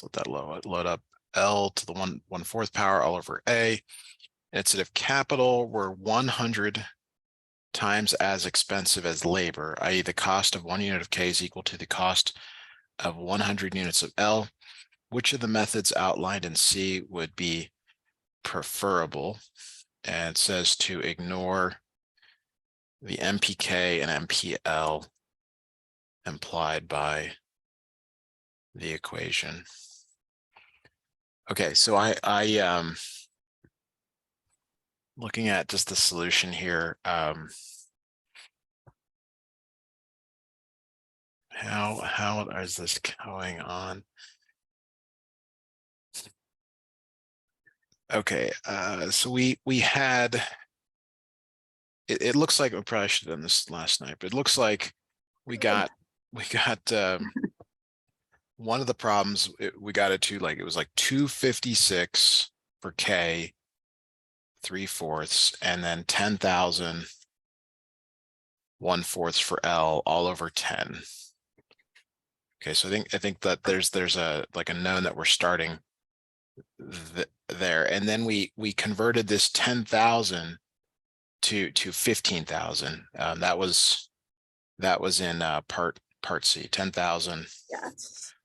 Let's let that load up. L to the 1/4 power all over A. And instead of capital, we're 100 times as expensive as labor, i.e. the cost of 1 unit of K is equal to the cost of 100 units of L. Which of the methods outlined in C would be preferable? And it says to ignore the MPK and MPL implied by the equation. Okay, so I looking at just the solution here, how is this going on? Okay, so we had, it looks like, I probably should have done this last night, but it looks like we got one of the problems, we got it to like, it was like 256 for K, 3/4, and then 10,000 1/4 for L all over 10. Okay, so I think that there's a like a known that we're starting there, and then we converted this 10,000 to 15,000. That was in part C. 10,000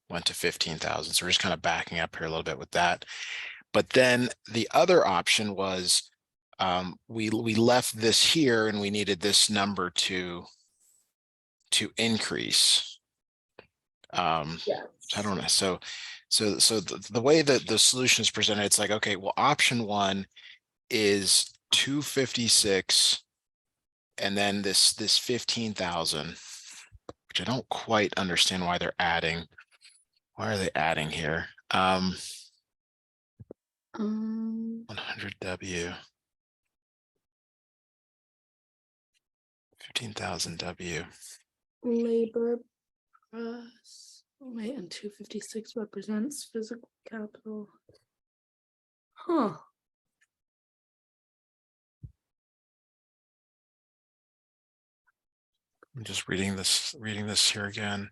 went to 15,000. So we're just kind of backing up here a little bit with that. But then the other option was we left this here and we needed this number to increase. I don't know. So the way that the solution is presented, it's like, okay, well, option one is 256 and then this 15,000, which I don't quite understand why they're adding. Why are they adding here? 100W, 15,000W. Labor plus, wait, and 256 represents physical capital. Huh. I'm just reading this here again.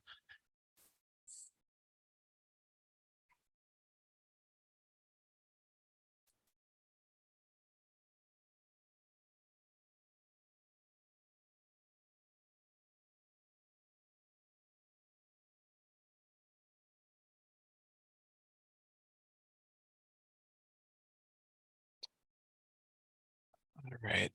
All right.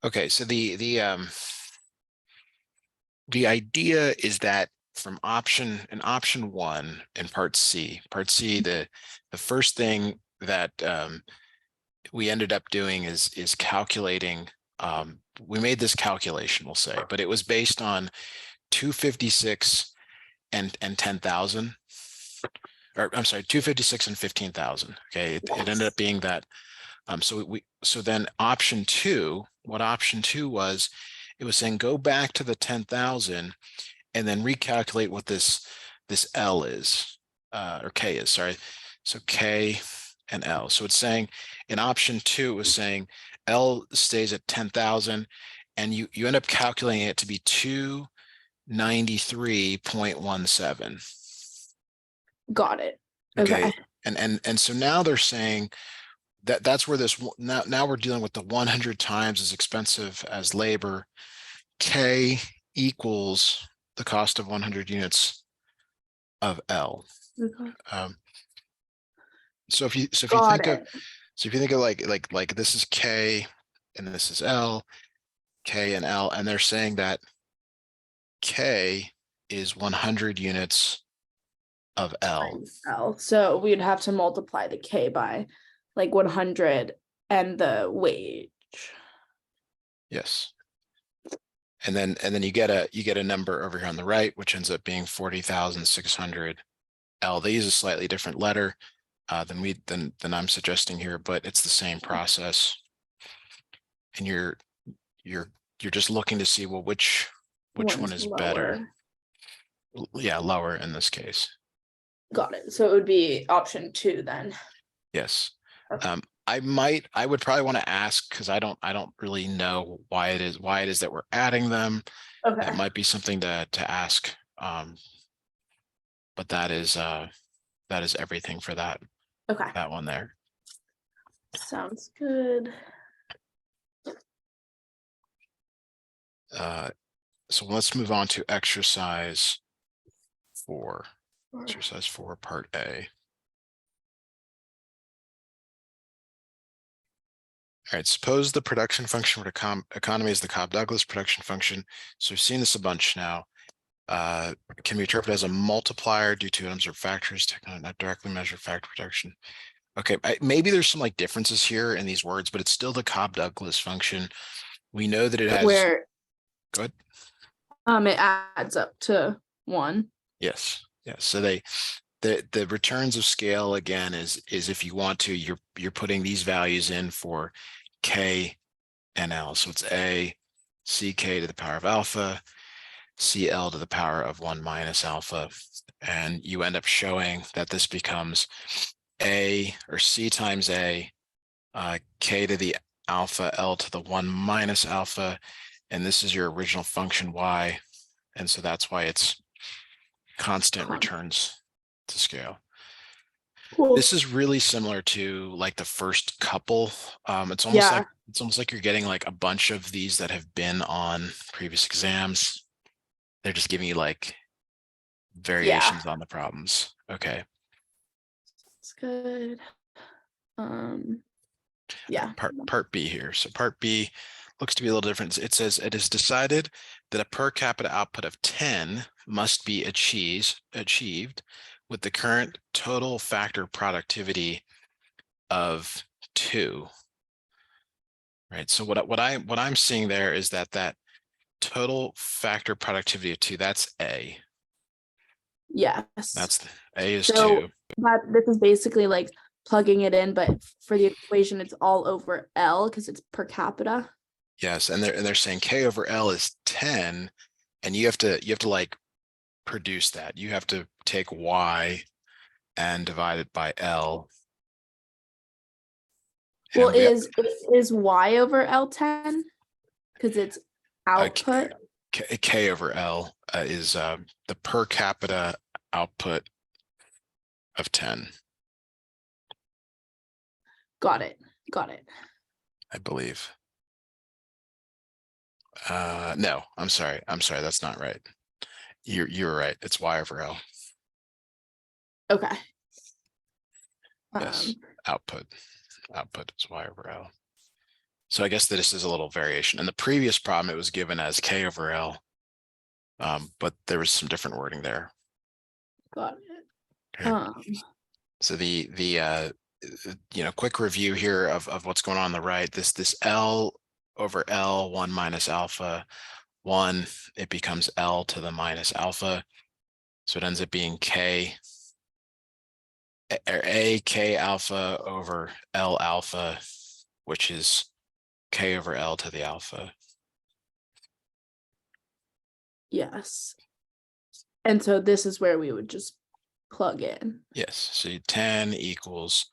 Okay, so the idea is that from option one in part C, the first thing that we ended up doing is calculating. We made this calculation, we'll say, but it was based on 256 and 10,000, or I'm sorry, 256 and 15,000. Okay, it ended up being that. So then option two, what option two was, it was saying go back to the 10,000 and then recalculate what this L is, or K is, sorry. So K and L. So it's saying in option two, it was saying L stays at 10,000 and you end up calculating it to be 293.17. Got it. Okay. And so now they're saying that's where this now we're dealing with the 100 times as expensive as labor. K equals the cost of 100 units of L. So if you think of like this is K and this is L, K and L, and they're saying that K is 100 units of L. So we'd have to multiply the K by like 100 and the wage. Yes. And then you get a number over here on the right, which ends up being 40,600 L. They use a slightly different letter than I'm suggesting here, but it's the same process. And you're just looking to see, well, which one is lower. better? Yeah, lower in this case. Got it. So it would be option two then. Yes. Okay. I would probably want to ask because I don't really know why it is that we're adding them. Okay. That might be something to ask. But that is everything for that Okay. one there. Sounds good. So let's move on to exercise 4. Exercise 4, part A. All right, suppose the production function for the economy is the Cobb-Douglas production function. So we've seen this a bunch now. Can be interpreted as a multiplier due to unobserved factors, not directly measured factor production. Okay, maybe there's some like differences here in these words, but it's still the Cobb-Douglas function. We know that it has. Where Go ahead. it adds up to 1. Yes. So the returns of scale again is if you want to, you're putting these values in for K and L. So it's A, CK to the power of alpha, CL to the power of 1 minus alpha. And you end up showing that this becomes A or C times A, K to the alpha, L to the 1 minus alpha. And this is your original function Y. And so that's why it's constant returns to scale. Cool. This is really similar to like the first couple. It's almost like you're getting like a bunch of these that have been on previous exams. They're just giving you like variations on the problems. Okay. That's good. Yeah. Part B here. So part B looks to be a little different. It says it is decided that a per capita output of 10 must be achieved with the current total factor productivity of 2. Right. So what I'm seeing there is that total factor productivity of 2, that's A. Yes. That's A is so 2. This is basically like plugging it in, but for the equation, it's all over L because it's per capita. Yes, and they're saying K over L is 10, and you have to like produce that. You have to take Y and divide it by L. Well, is Y over L 10? Because it's output. K over L is the per capita output of 10. Got it. I believe. No, I'm sorry. That's not right. You're right. It's Y over L. Okay. Yes. Output is Y over L. So I guess this is a little variation. In the previous problem, it was given as K over L, but there was some different wording there. Got it. Okay. So the quick review here of what's going on the right. This L over L 1 minus alpha 1, it becomes L to the minus alpha. So it ends up being K or A K alpha over L alpha, which is K over L to the alpha. Yes. And so this is where we would just plug in. Yes. So 10 equals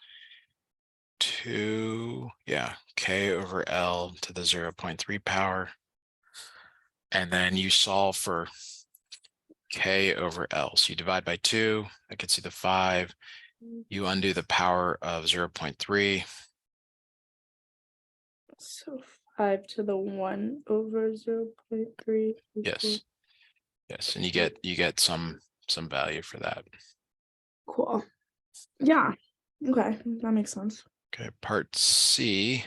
2, K over L to the 0.3 power. And then you solve for K over L. So you divide by 2, that gets you the 5. You undo the power of 0.3. So 5 to the 1 over 0.3. Yes. And you get some value for that. Cool. Yeah. Okay, that makes sense. Okay, part C.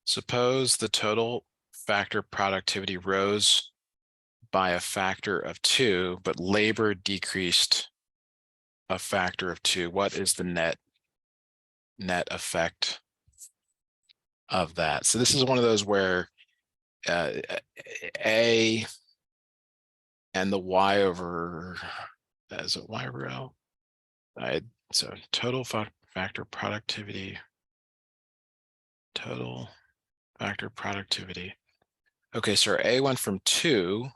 Suppose the total factor productivity rose by a factor of 2, but labor decreased a factor of 2. What is the net effect of that? So this is one of those where A and the Y over, is it Y over L? So total factor productivity. Total factor productivity. Okay, so A went from 2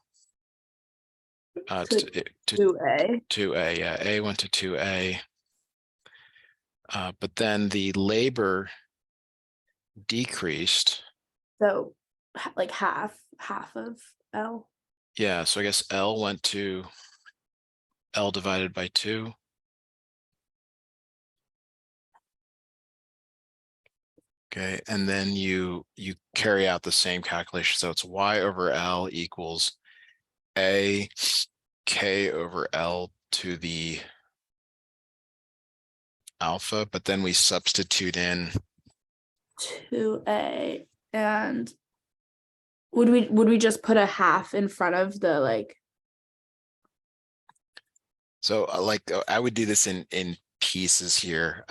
To to 2A. 2A. Yeah, A went to 2A. But then the labor decreased. So like half of L. Yeah, so I guess L went to L divided by 2. Okay, and then you carry out the same calculation. So it's Y over L equals A K over L to the alpha, but then we substitute in 2A. And would we just put a half in front of the like? so I would do this in pieces here.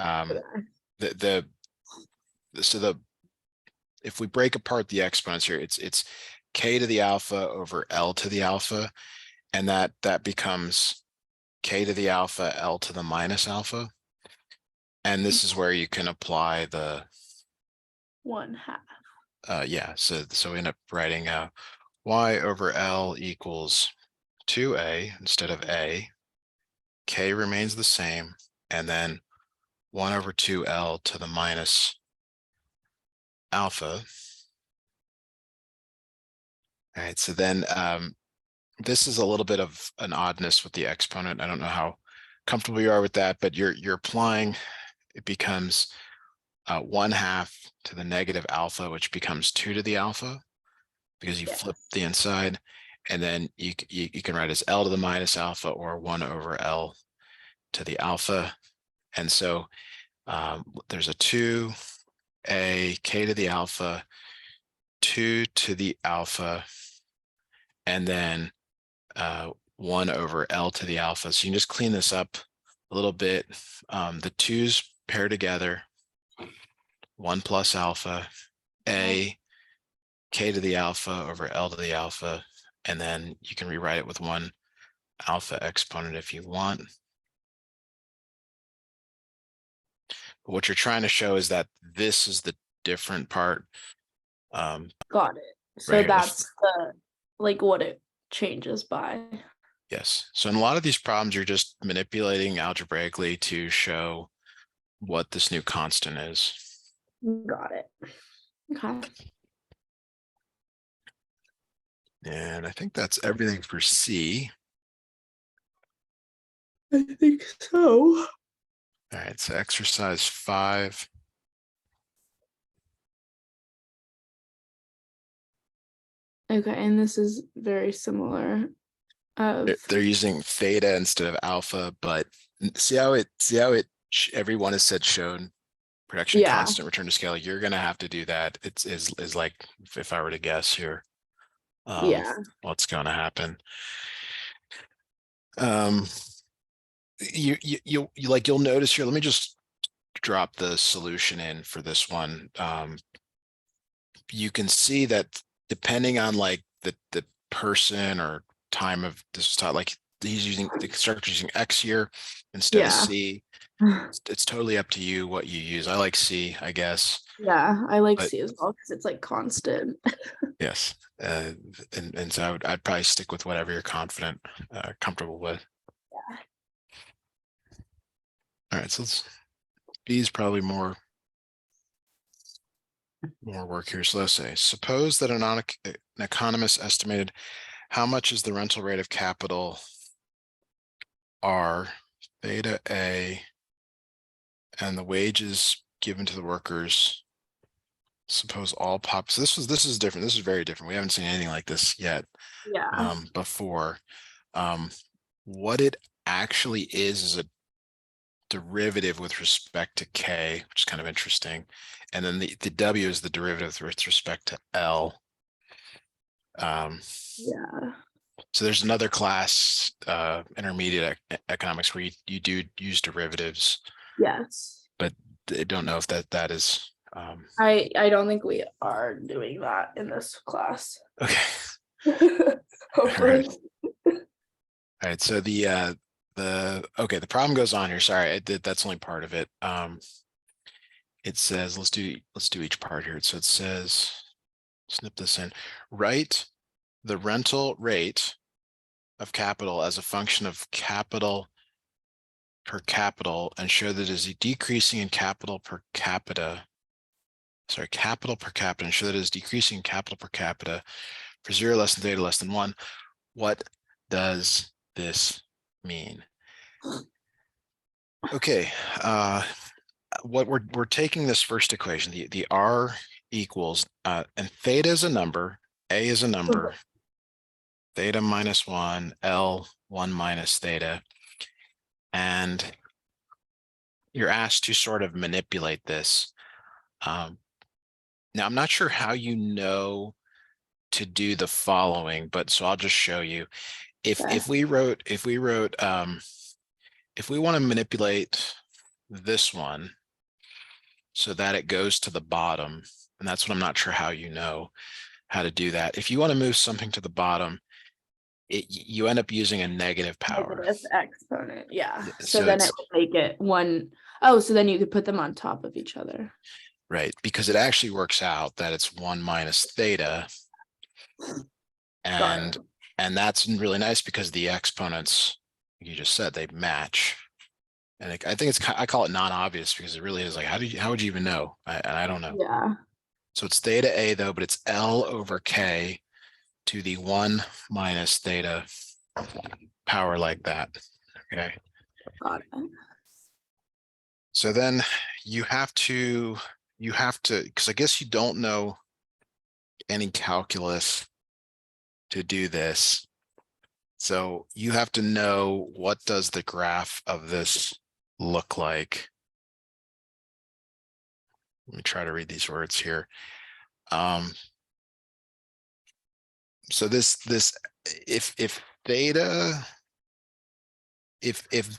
The so the if we break apart the exponents here, it's K to the alpha over L to the alpha, and that becomes K to the alpha L to the minus alpha. And this is where you can apply the 1/2. yeah, so we end up writing Y over L equals 2A instead of A. K remains the same, and then 1 over 2L to the minus alpha. All right, so then this is a little bit of an oddness with the exponent. I don't know how comfortable you are with that, but you're applying, it becomes 1/2 to the negative alpha, which becomes 2 to the alpha, because you flip the inside, and then you can write as L to the minus alpha or 1 over L to the alpha. And so there's a 2A K to the alpha, 2 to the alpha, and then 1 over L to the alpha. So you can just clean this up a little bit. The 2's pair together, 1 plus alpha, A K to the alpha over L to the alpha, and then you can rewrite it with 1 alpha exponent if you want. But what you're trying to show is that this is the different part. Got it. So right here, that's the like what it changes by. yes. So in a lot of these problems, you're just manipulating algebraically to show what this new constant is. Got it. Okay. And I think that's everything for C. I think so. All right, so exercise 5. Okay, and this is very similar. They're using theta instead of alpha, but see how it everyone has said shown production Yeah. constant return to scale. You're gonna have to do that. It's is like if I were to guess here, Yeah. what's gonna happen. You'll notice here. Let me just drop the solution in for this one. You can see that depending on like the person or time of this was taught, like he's using the constructor using X here instead of C. It's totally up to you what you use. I like C, I guess. Yeah, I like But C as well because it's like constant. yes, and so I'd probably stick with whatever you're confident, comfortable with. Yeah. All right, so B is probably more work here. So let's say, suppose that an economist estimated how much is the rental rate of capital R theta A and the wages given to the workers. Suppose all so this is different. This is very different. We haven't seen anything like this yet. Yeah. Before. What it actually is a derivative with respect to K, which is kind of interesting. And then the W is the derivative with respect to L. Yeah. So there's another class, intermediate economics, where you do use derivatives, Yes. but I don't know if that is. I don't think we are doing that in this class. Okay. Hopefully. All right. So the problem goes on here. Sorry, that's only part of it. It says let's do each part here. So it says, snip this in. Write the rental rate of capital as a function of capital per capital and show that it is decreasing in capital per capita. Sorry, capital per capita, and show that it is decreasing in capital per capita for 0 less than theta less than 1. What does this mean? Okay, what we're taking this first equation, the R equals, and theta is a number, A is a number, theta minus 1, L 1 minus theta. And you're asked to sort of manipulate this. Now, I'm not sure how you know to do the following, but so I'll just show you. If we want to manipulate this one so that it goes to the bottom, and that's what I'm not sure how you know how to do that. If you want to move something to the bottom, you end up using a negative power. Negative exponent, yeah. So So then it would make it one. Oh, so then you could put them on top of each other. Right, because it actually works out that it's 1 minus theta. And that's really nice because the exponents, you just said, they match. And I think I call it non-obvious because it really is like, how would you even know? I don't know. Yeah. So it's theta A though, but it's L over K to the 1 minus theta power like that. Okay. Got it. So then you have to, because I guess you don't know any calculus to do this. So you have to know, what does the graph of this look like? Let me try to read these words here. So this if theta, if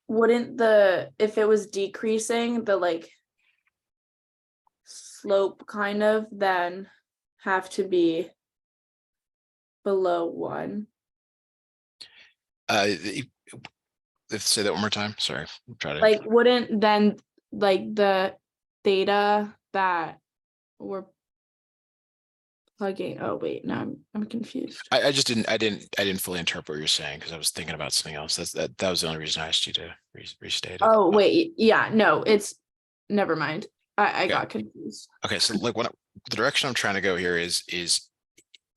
Wouldn't the, if it was decreasing, the like slope kind of then have to be below 1? Say that one more time. Sorry, try to. Like, wouldn't then like the theta that we're plugging, oh wait, no, I'm confused. I just didn't fully interpret what you're saying because I was thinking about something else. That was the only reason I asked you to restate it. Oh wait, yeah, no, it's, never mind. I Okay. got confused. Okay, so like the direction I'm trying to go here is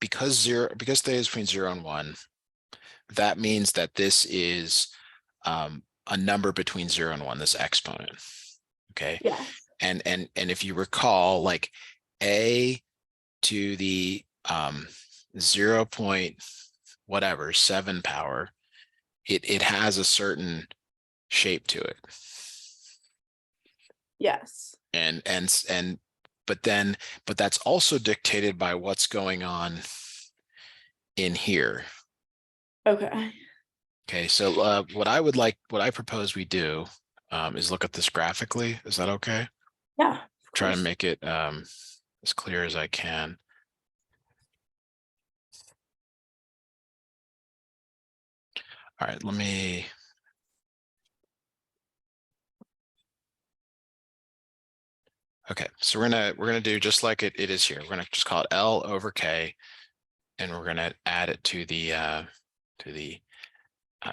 because theta is between 0 and 1, that means that this is a number between 0 and 1, this exponent. Okay. Yeah. And if you recall, like A to the 0 point whatever 7 power, it has a certain shape to it. Yes. But that's also dictated by what's going on in here. Okay. Okay, so what I propose we do is look at this graphically. Is that okay? Yeah. Try to make it as clear as I can. All right, let me. Okay, so we're gonna do just like it is here. We're gonna just call it L over K, and we're gonna add it to the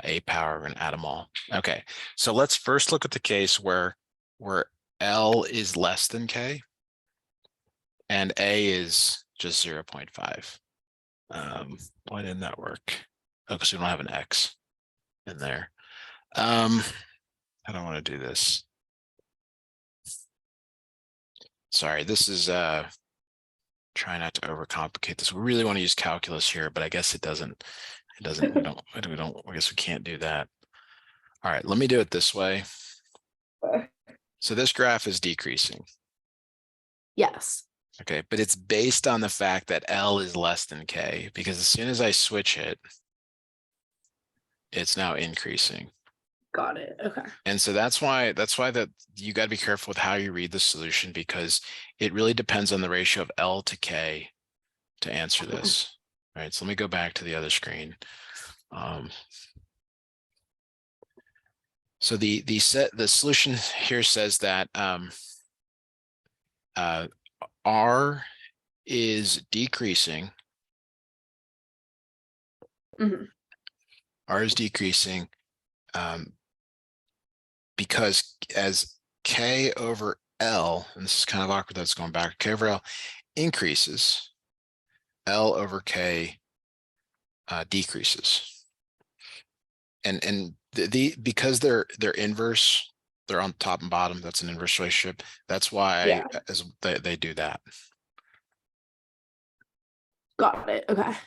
A power. We're gonna add them all. Okay, so let's first look at the case where L is less than K, and A is just 0.5. Why didn't that work? Oh, because we don't have an X in there. I don't want to do this. Sorry, this is try not to overcomplicate this. We really want to use calculus here, but I guess it doesn't, I guess we can't do that. All right, let me do it this way. So this graph is decreasing. Yes. Okay, but it's based on the fact that L is less than K, because as soon as I switch it, it's now increasing. Got it. Okay. And so that's why that you got to be careful with how you read the solution, because it really depends on the ratio of L to K to answer this. All right, so let me go back to the other screen. So the solution here says that R is decreasing. Mhm. R is decreasing because as K over L, and this is kind of awkward that's going back, K over L increases, L over K decreases. And because they're inverse, they're on top and bottom, that's an inverse relationship. That's why Yeah. as they do that. Got it. Okay.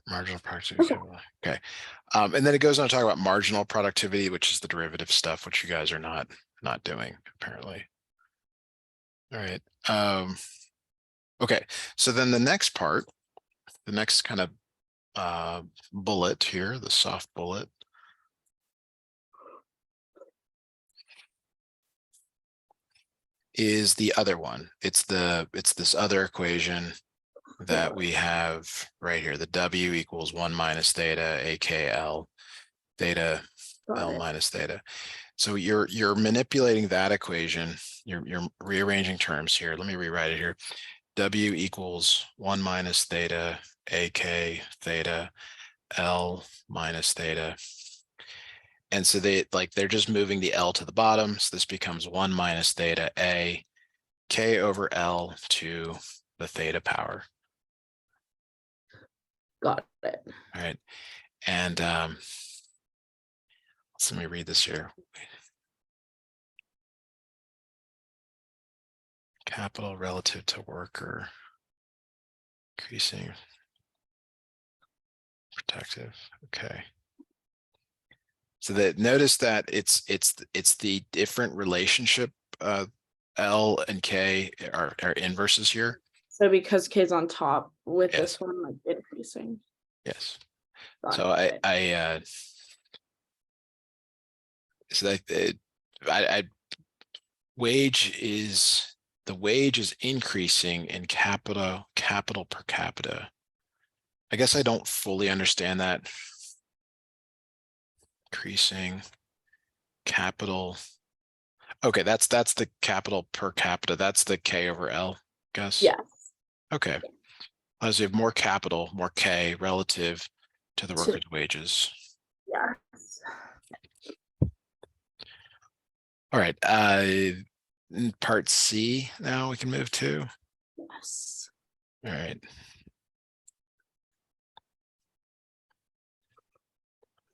Marginal productivity. Okay. And then it goes on to talk about marginal productivity, which is the derivative stuff, which you guys are not doing, apparently. All right. Okay. So then the next part, the next kind of bullet here, the soft bullet, is the other one. It's this other equation that we have right here. The W equals 1 minus theta AKL theta L minus theta. So you're manipulating that equation. You're rearranging terms here. Let me rewrite it here. W equals 1 minus theta AK theta L minus theta. And so they're just moving the L to the bottom. So this becomes 1 minus theta A K over L to the theta power. Got it. All right. And let me read this here. Capital relative to worker, increasing, protective. Okay. So that notice that it's the different relationship. L and K are inverses here. So because K's on top with Yes. this one, like increasing. Yes. Got So it. the wage is increasing in capital per capita. I guess I don't fully understand that. Increasing capital. Okay, that's the capital per capita. That's the K over L, I guess. Yes. Okay. As we have more capital, more K relative to the workers' wages. Yes. All right. Part C now we can move to. Yes. All right.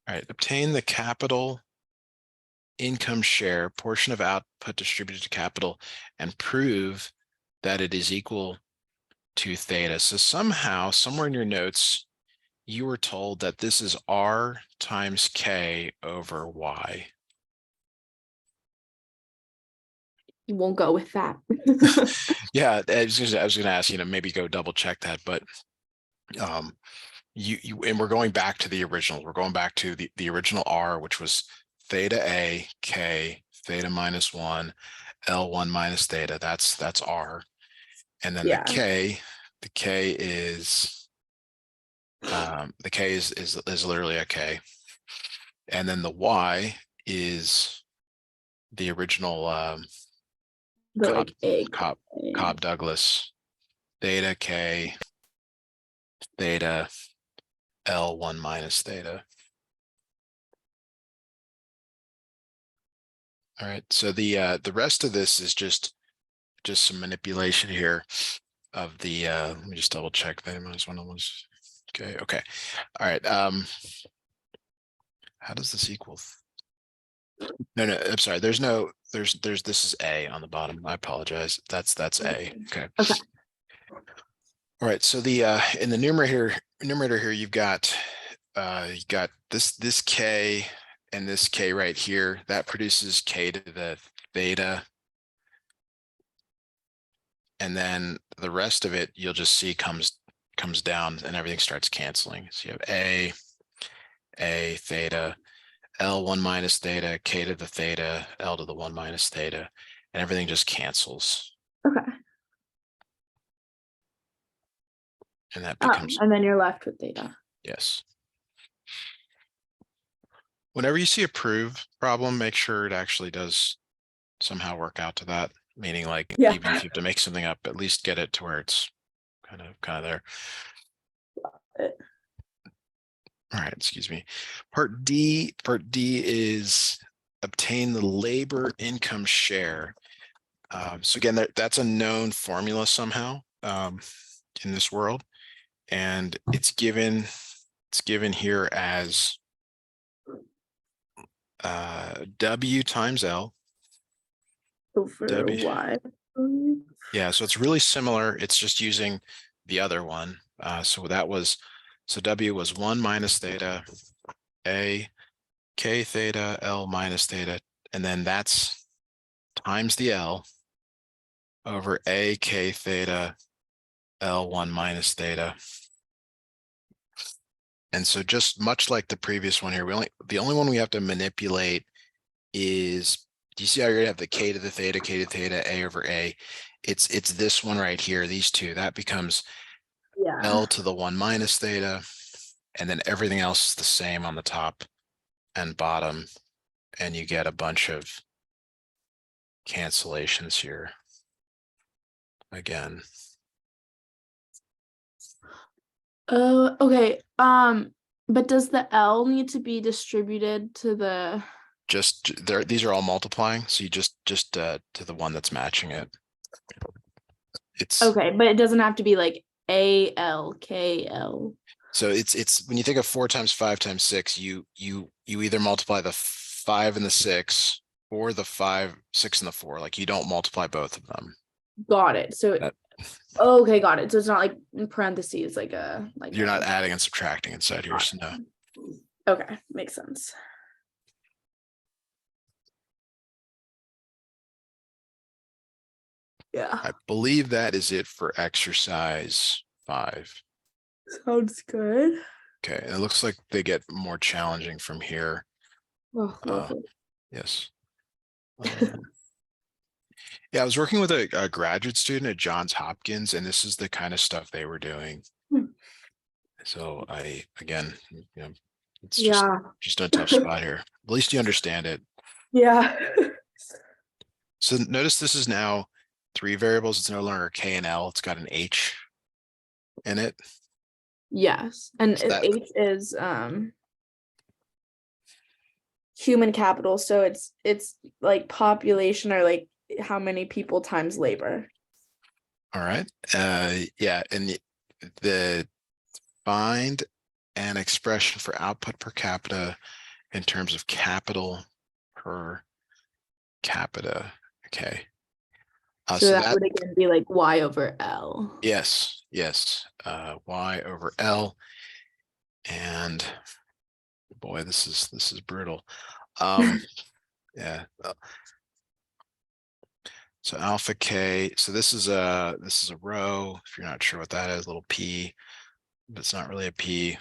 All right. Obtain the capital income share portion of output distributed to capital and prove that it is equal to theta. So somehow, somewhere in your notes, you were told that this is R times K over Y. You won't go with that. Yeah, I was gonna ask, maybe go double check that, but and we're going back to the original. We're going back to the original R, which was theta A K theta minus 1 L1 minus theta. That's R. And then the K is is literally a K. And then the Y is the original Cobb-Douglas theta K theta L1 minus theta. All right, so the rest of this is just some manipulation here of the let me just double check that minus 1 was okay. All right, how does this equal? No, I'm sorry, there's this is A on the bottom. I apologize. That's A. Okay. All right, so the in the numerator here you've got this K and this K right here. That produces K to the theta. And then the rest of it you'll just see comes down and everything starts canceling. So you have A theta, L1 minus theta, K to the theta, L to the 1 minus theta, and everything just cancels. Okay. And that becomes and then you're left with theta. Yes. Whenever you see a prove problem, make sure it actually does somehow work out to that. Meaning, like, even if you have to make something up, at least get it to where it's kind of there. All right, excuse me. Part D is obtain the labor income share. So again, that's a known formula somehow in this world, and it's given here as W times L. Over W, Y. yeah, so it's really similar. It's just using the other one. So W was 1 minus theta, A, K theta, L minus theta, and then that's times the L over A, K theta, L1 minus theta. And so just much like the previous one here, the only one we have to manipulate is, do you see how you're gonna have the K to the theta, A over A? It's this one right here, these two, that becomes Yeah. L to the 1 minus theta, and then everything else is the same on the top and bottom, and you get a bunch of cancellations here again. Oh, okay. But does the L need to be distributed to the? Just there, these are all multiplying, so you just to the one that's matching it. It's Okay, but it doesn't have to be like ALKL. so it's when you think of 4 times 5 times 6, you either multiply the 5 and the 6 or the 5, 6 and the 4. Like you don't multiply both of them. Got it. So That, okay, got it. So it's not like in parentheses, like a you're not adding and subtracting inside here. So no. Okay, makes sense. Yeah, I believe that is it for exercise 5. sounds good. Okay, and it looks like they get more challenging from here. Oh, lovely. Yes. Yeah, I was working with a graduate student at Johns Hopkins, and this is the kind of stuff they were doing. Hmm. So again, it's Yeah. just a tough spot here. At least you understand it. Yeah. So notice this is now 3 variables. It's no longer K and L. It's got an H in it. Yes. And So that, H is human capital. So it's like population or like how many people times labor. all right. Yeah, and the find an expression for output per capita in terms of capital per capita. Okay. So So that that, would again be like Y over L. yes, Y over L. And boy, this is brutal. Yeah. So alpha K. So this is a row. If you're not sure what that is, little p, but it's not really a p.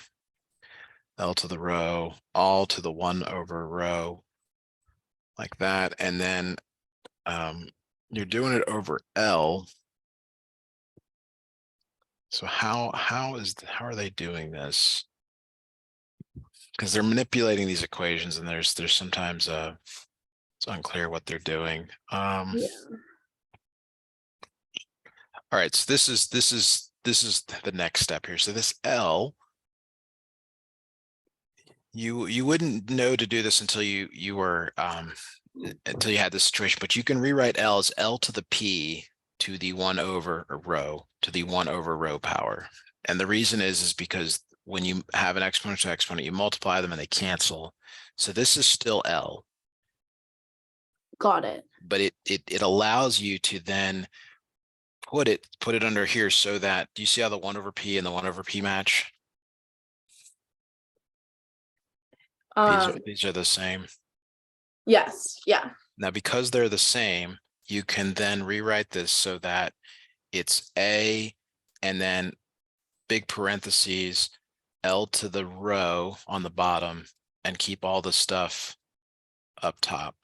L to the row, all to the 1 over row, like that, and then you're doing it over L. So how are they doing this? Because they're manipulating these equations, and there's sometimes it's unclear what they're doing. Yeah. All right, so this is the next step here. So this L, you wouldn't know to do this until you were until you had this situation, but you can rewrite L as L to the P to the 1 over row to the 1 over row power. And the reason is because when you have an exponential exponent, you multiply them and they cancel. So this is still L, Got it. but it allows you to then put it under here so that, do you see how the 1 over P and the 1 over P match? These are the same. Yes, yeah. Now, because they're the same, you can then rewrite this so that it's A and then big parentheses L to the row on the bottom and keep all the stuff up top.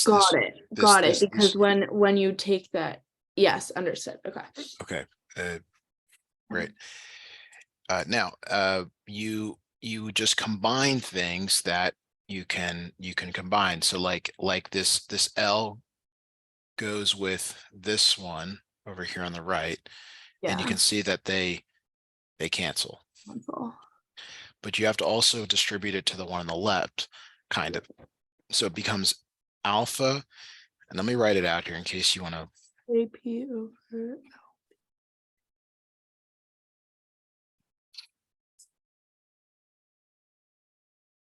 Got it. Because when you take that, yes, understood. Okay. Okay, great. Now, you just combine things that you can combine. So like this L goes with this one over here on the right, and you Yeah. can see that they cancel. That's all. But you have to also distribute it to the one on the left, kind of. So it becomes alpha, and let me write it out here in case you want to. AP over.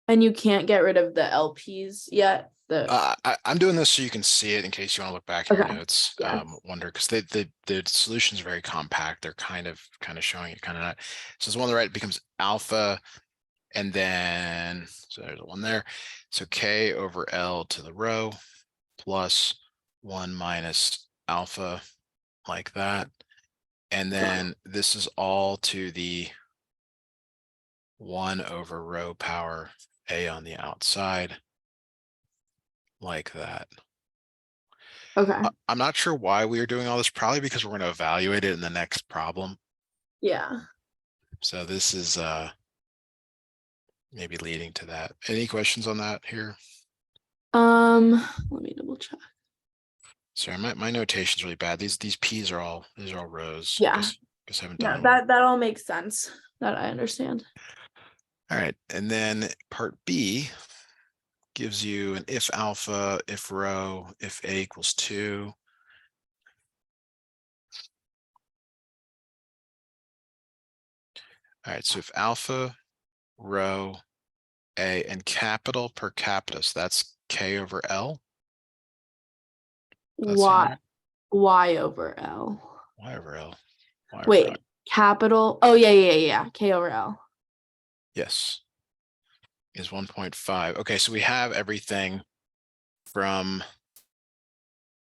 And you can't get rid of the LPs yet. I'm doing this so you can see it in case you want to look back in your Okay. notes. Yeah. Wonder because the solution is very compact. They're kind of showing it, kind of not. So the one on the right becomes alpha, and then so there's one there. So K over L to the row plus 1 minus alpha, like that. And then this is all to the 1 over rho power A on the outside, like that. Okay. I'm not sure why we are doing all this, probably because we're going to evaluate it in the next problem. Yeah. So this is maybe leading to that. Any questions on that here? Let me double check. Sorry, my notation's really bad. These P's are all rows. Yeah. Guess I haven't No, done them. that all makes sense. That I understand. All right, and then part B gives you an if alpha, if rho, if A equals 2. All right, so if alpha, rho, A, and capital per capita, so that's K over L. That's the Y unit. Y over L. Y over L. Y over L. Wait, capital. Oh yeah. K over L. Yes. Is 1.5. Okay, so we have everything from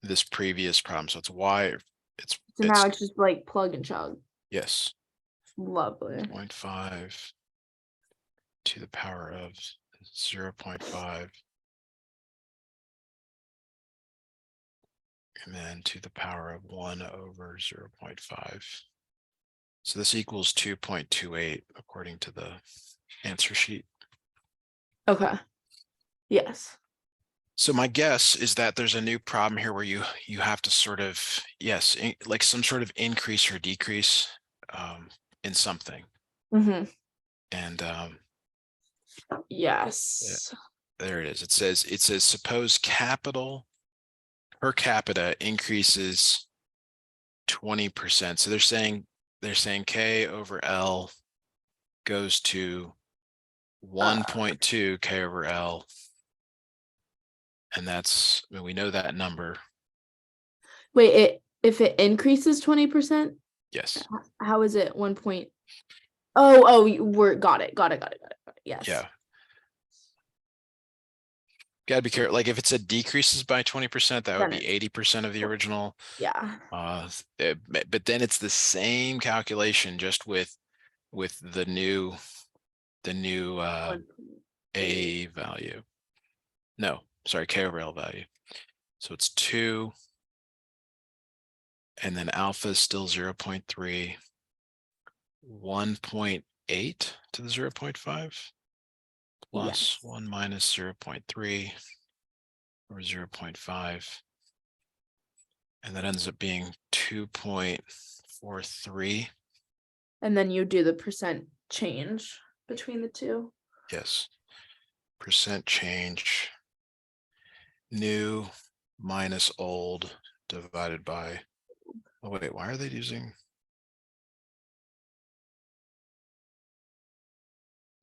this previous problem. So it's Y. So now it's just like plug and chug. Yes. Lovely. 0.5 to the power of 0.5. And then to the power of 1 over 0.5. So this equals 2.28 according to the answer sheet. Okay. Yes. So my guess is that there's a new problem here where you have to sort of, yes, like some sort of increase or decrease in something. Mm-hmm. And Yes. there it is. It says suppose capital per capita increases 20%. So they're saying K over L goes to 1.2 K over L. And that's, I mean, we know that number. Wait, if it increases 20%, Yes. how is it 1 point? Oh, we're got it. Yes. Yeah. Gotta be careful. Like if it said decreases by 20%, that would Then be 80% of the original. Yeah. But then it's the same calculation, just with the new A value. No, sorry, K over L value. So it's 2. And then alpha is still 0.3, 1.8 to the 0.5 plus Yes. 1 minus 0.3 or 0.5. And that ends up being 2.43. And then you do the percent change between the two. Yes. Percent change. New minus old divided by, oh wait, why are they using?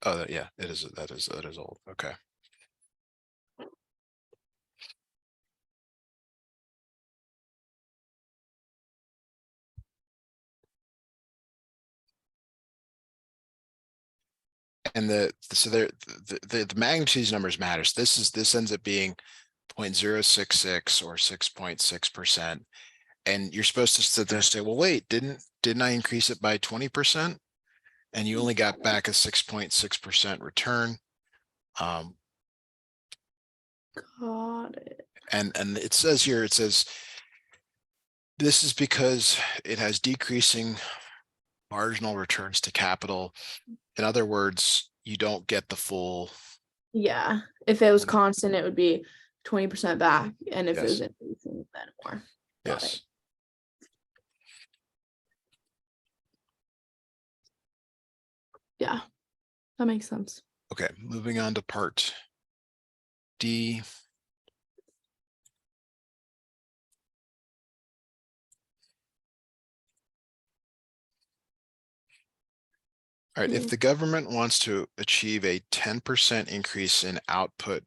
Oh yeah, it is, that is old. Okay. And the magnitude of these numbers matters. This ends up being 0.066 or 6.6%. And you're supposed to sit there and say, well, wait, didn't I increase it by 20%? And you only got back a 6.6% return. Got it. And it says here, it says, this is because it has decreasing marginal returns to capital. In other words, you don't get the full. Yeah. If it was constant, it would be 20% back, and if it was Yes. increasing, then more. Got it. Yes. Yeah, that makes sense. Okay, moving on to part D. All right, if the government wants to achieve a 10% increase in output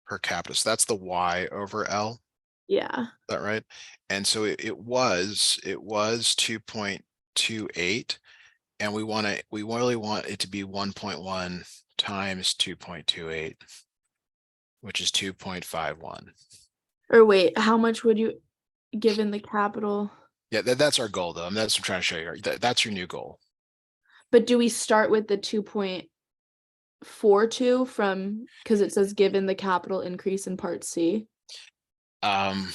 per capita, so that's the Y over L, Yeah. is that right? And so it was 2.28, and we really want it to be 1.1 times 2.28, which is 2.51. Or wait, how much would you given the capital? Yeah, that's our goal though. And that's what I'm trying to show you. That's your new goal. But do we start with the 2.42 from, because it says given the capital increase in part C, Um,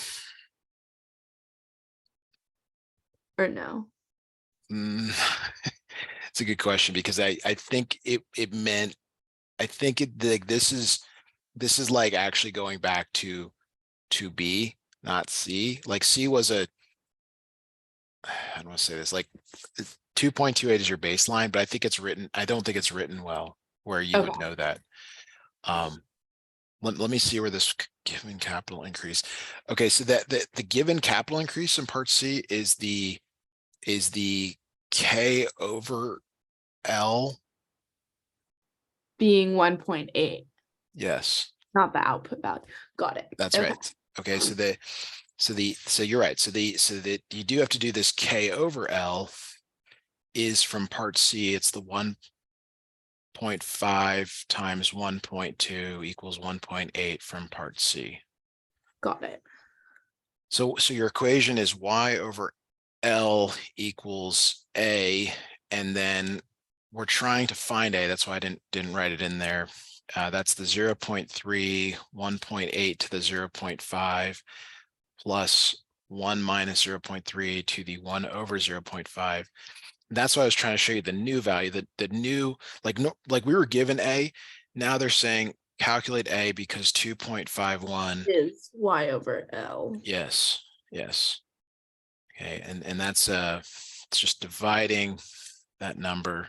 or no? It's a good question, because I think it meant, I think this is like actually going back to B, not C. Like C was I don't want to say this, like 2.28 is your baseline, but I think it's written, I don't think it's written well where you would Okay. know that. Let me see where this given capital increase. Okay, so that the given capital increase in part C is the K over L. Being 1.8, Yes, not the output value. Got it. that's Okay. right. Okay, so you're right. So that you do have to do this K over L is from part C. It's the 1.5 times 1.2 equals 1.8 from part C. Got it. So your equation is Y over L equals A, and then we're trying to find A. That's why I didn't write it in there. That's the 0.3, 1.8 to the 0.5 plus 1 minus 0.3 to the 1 over 0.5. That's why I was trying to show you the new value, the new, like, no, like we were given A. Now they're saying calculate A because 2.51 Is Y over L. Yes, yes. Okay, and that's it's just dividing that number,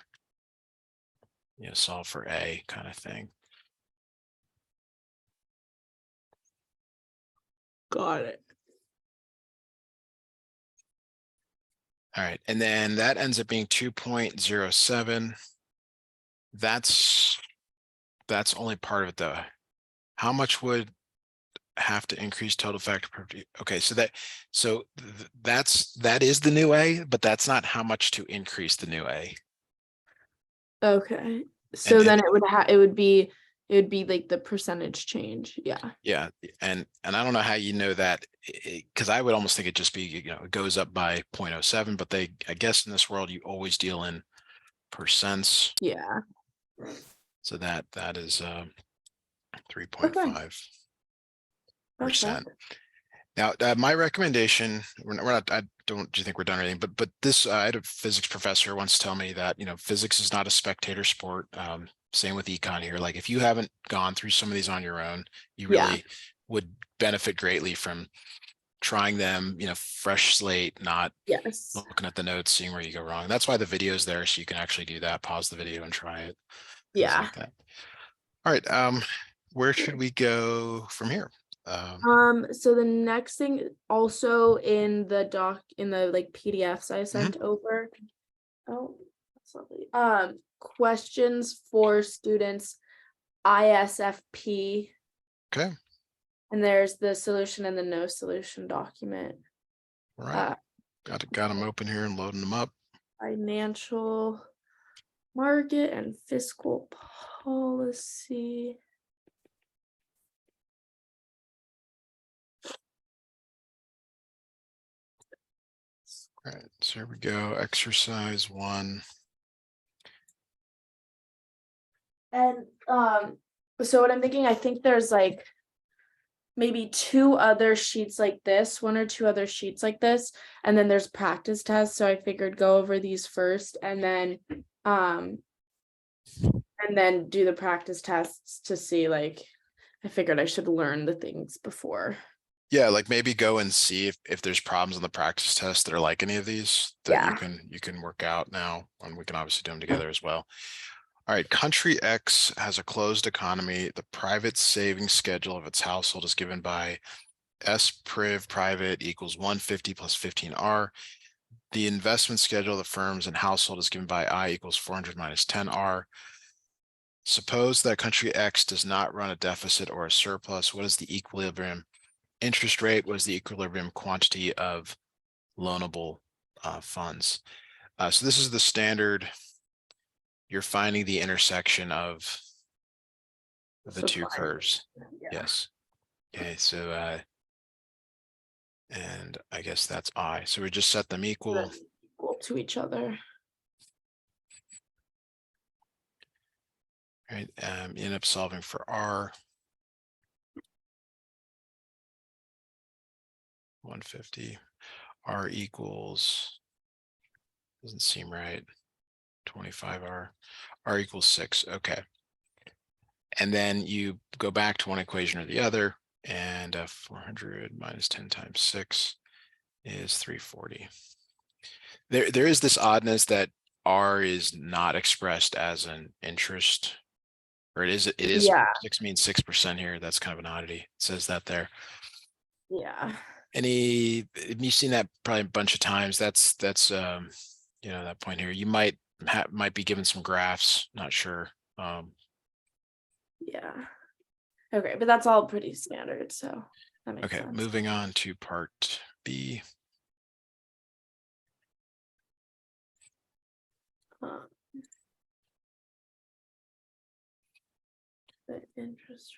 solve for A kind of thing. Got it. All right, and then that ends up being 2.07. That's only part of it though. How much would have to increase total factor per? Okay, so that is the new A, but that's not how much to increase the new A. Okay. So And then it would be like the percentage change. Yeah. yeah, and I don't know how you know that, because I would almost think it just be, it goes up by 0.07, but I guess in this world you always deal in percents. Yeah. So that is Okay. 3.5%. Perfect. Now, my recommendation, we're not, I don't, do you think we're done or anything, but this, I had a physics professor once tell me that, physics is not a spectator sport. Same with econ here. Like if you haven't gone through some of these on your own, you Yeah. really would benefit greatly from trying them, fresh slate, not Yes. looking at the notes, seeing where you go wrong. That's why the video is there, so you can actually do that, pause the video and try it, things Yeah. like that. All right, where should we go from here? So the next thing also in the like PDFs I sent over. Oh, that's lovely. Questions for students ISFP. Okay. And there's the solution and the no solution document. All right. Got them open here and loading them up. Financial market and fiscal policy. All right, so here we go. Exercise 1. And so what I'm thinking, I think there's like maybe 2 other sheets like this, 1 or 2 other sheets like this, and then there's practice tests. So I figured go over these first and then do the practice tests to see like I figured I should learn the things before. Yeah, like maybe go and see if there's problems on the practice test that are like any of these that Yeah. you can work out now, and we can obviously do them together as well. All right, country X has a closed economy. The private savings schedule of its household is given by S priv private equals 150 plus 15R. The investment schedule of the firms and household is given by I equals 400 minus 10R. Suppose that country X does not run a deficit or a surplus. What is the equilibrium interest rate? What is the equilibrium quantity of loanable funds? So this is the standard. You're finding the intersection of the two Supply. curves. Yeah. Yes. Okay, so and I guess that's I. So we just set them equal. Equal to each other. Right. End up solving for R. 150. R equals, doesn't seem right. 25R. R equals 6. Okay. And then you go back to one equation or the other, and 400 minus 10 times 6 is 340. There is this oddness that R is not expressed as an interest, or it is Yeah. 6 means 6% here. That's kind of an oddity. It says that there. Yeah. You've seen that probably a bunch of times. That's you know, that point here. You might be given some graphs, not sure. Yeah. Okay, but that's all pretty standard, so that makes Okay, sense. moving on to part B. The interest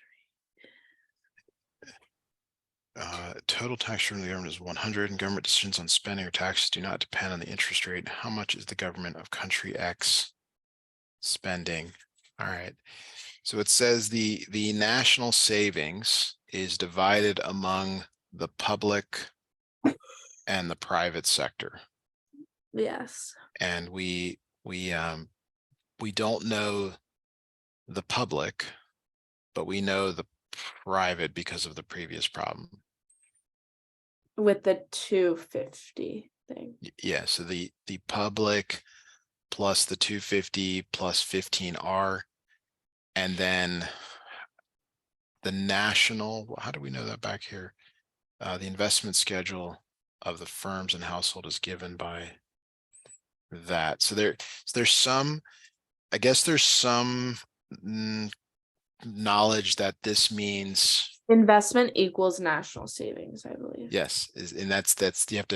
Total tax revenue of the government is 100, and government decisions on spending or taxes do not depend on the interest rate. How much is the government of country X spending? All right. So it says the national savings is divided among the public and the private sector. rate. Yes. And we don't know the public, but we know the private because of the previous problem. With the 250 thing. Yeah, so the public plus the 250 plus 15R, and then the national, how do we know that back here? The investment schedule of the firms and household is given by that. So there's some, I guess there's some knowledge that this means Investment equals national savings, I believe. yes, and that's you have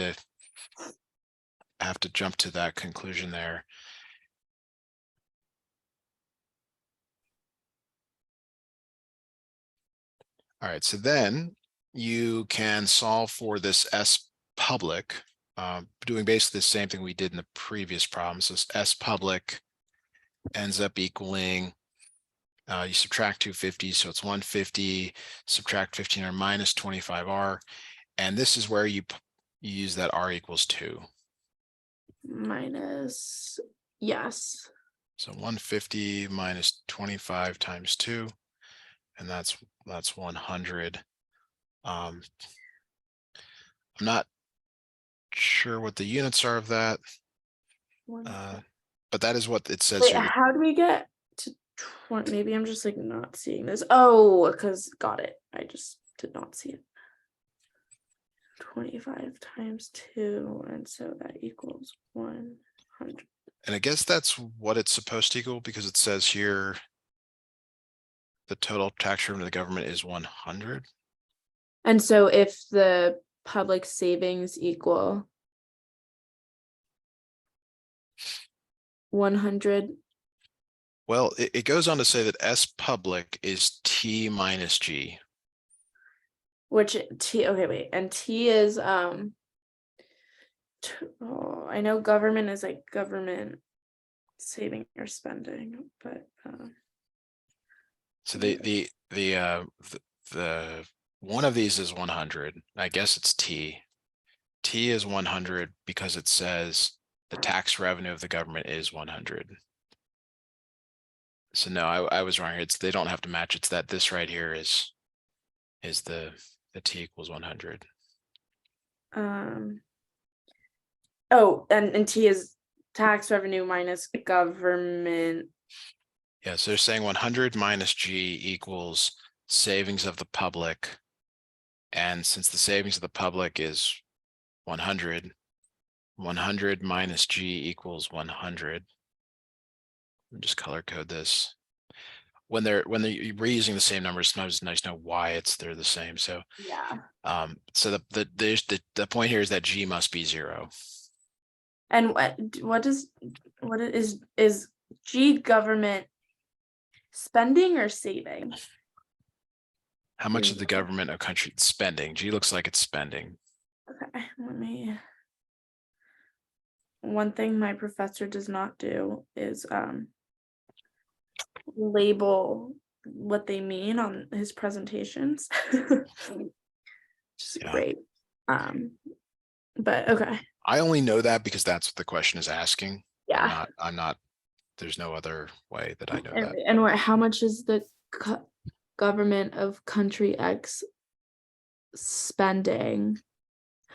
to jump to that conclusion there. All right, so then you can solve for this S public, doing basically the same thing we did in the previous problem. So S public ends up equaling, you subtract 250, so it's 150, subtract 15R minus 25R, and this is where you use that R equals 2. Minus, yes. So 150 minus 25 times 2, and that's 100. I'm not sure what the units are of that, but that is what it says Wait, here. how do we get to 20? Maybe I'm just like not seeing this. Oh, because got it. I just did not see it. 25 times 2, and so that equals 100. And I guess that's what it's supposed to equal, because it says here the total tax revenue of the government is 100. And so if the public savings equal 100. Well, it goes on to say that S public is T minus G. Which T, okay, wait, and T is oh, I know government is like government saving or spending, but So the one of these is 100. I guess it's T. T is 100 because it says the tax revenue of the government is 100. So no, I was wrong here. They don't have to match. It's that this right here is is the T equals 100. Oh, and T is tax revenue minus government. Yeah, so they're saying 100 minus G equals savings of the public. And since the savings of the public is 100, 100 minus G equals 100. Let me just color code this. When they're reusing the same numbers, sometimes it's nice to know why they're the same. So Yeah. so the point here is that G must be 0. And what is G government spending or saving? How much is the government of country spending? G looks like it's spending. Okay, one thing my professor does not do is label what they mean on his presentations. Which is great. But okay. I only know that because that's what the question is asking. Yeah. I'm not, there's no other way that I know that. And how much is the government of country X spending?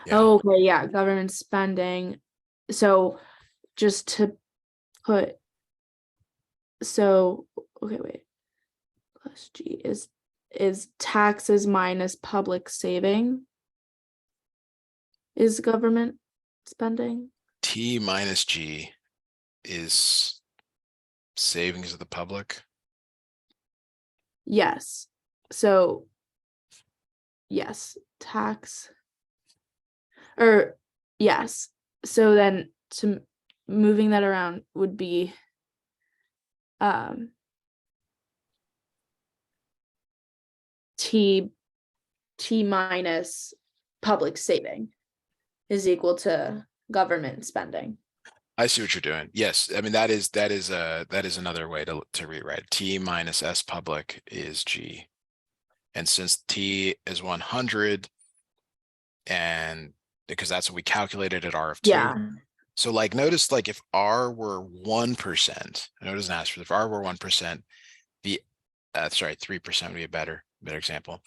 Yeah. Oh, okay, yeah, government spending. So just to put, so okay, wait. Plus G is taxes minus public saving is government spending. T minus G is savings of the public. Yes. So yes, tax or yes. So then to moving that around would be T minus public saving is equal to government spending. I see what you're doing. Yes, I mean that is another way to rewrite. T minus S public is G, and since T is 100, and because that's what we calculated at R of 2. Yeah. So like notice like if R were 1%, I know it doesn't ask for if R were 1%, the sorry 3% would be a better example.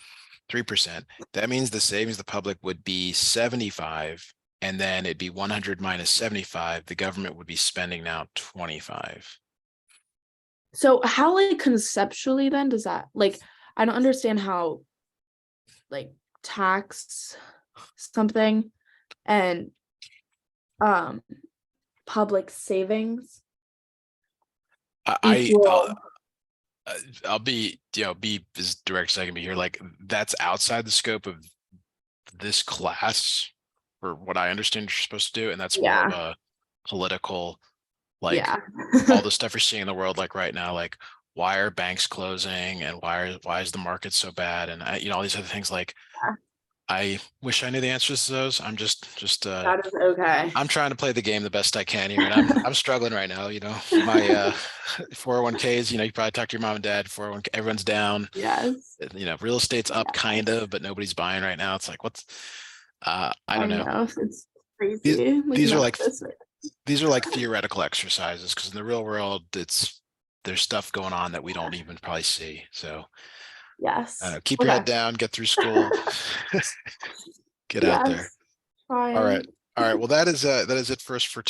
3%. That means the savings of the public would be 75. And then it'd be 100 minus 75. The government would be spending now 25. So how like conceptually then does that like I don't understand how like tax something and public savings I'll be be as direct as I can be here. Like that's outside the scope of this class for what I understand you're supposed to do, and that's more of a political, like all the stuff you're seeing in the world, like right now, like why are banks closing and why is the market so bad, and all these other things. Like I wish I knew the answers to those. I'm just that is okay. I'm trying to play the game the best I can here, and I'm struggling right now. My 401ks. You probably talk to your mom and dad. 401k, everyone's down. Yes. Real estate's up kind of, but nobody's buying right now. It's like what's I don't know. It's crazy. These are like theoretical exercises because in the real world, there's stuff going on that we don't even probably see. So yes, keep your head down, get through school, get out there. Fine. All right. Well, that is it for us for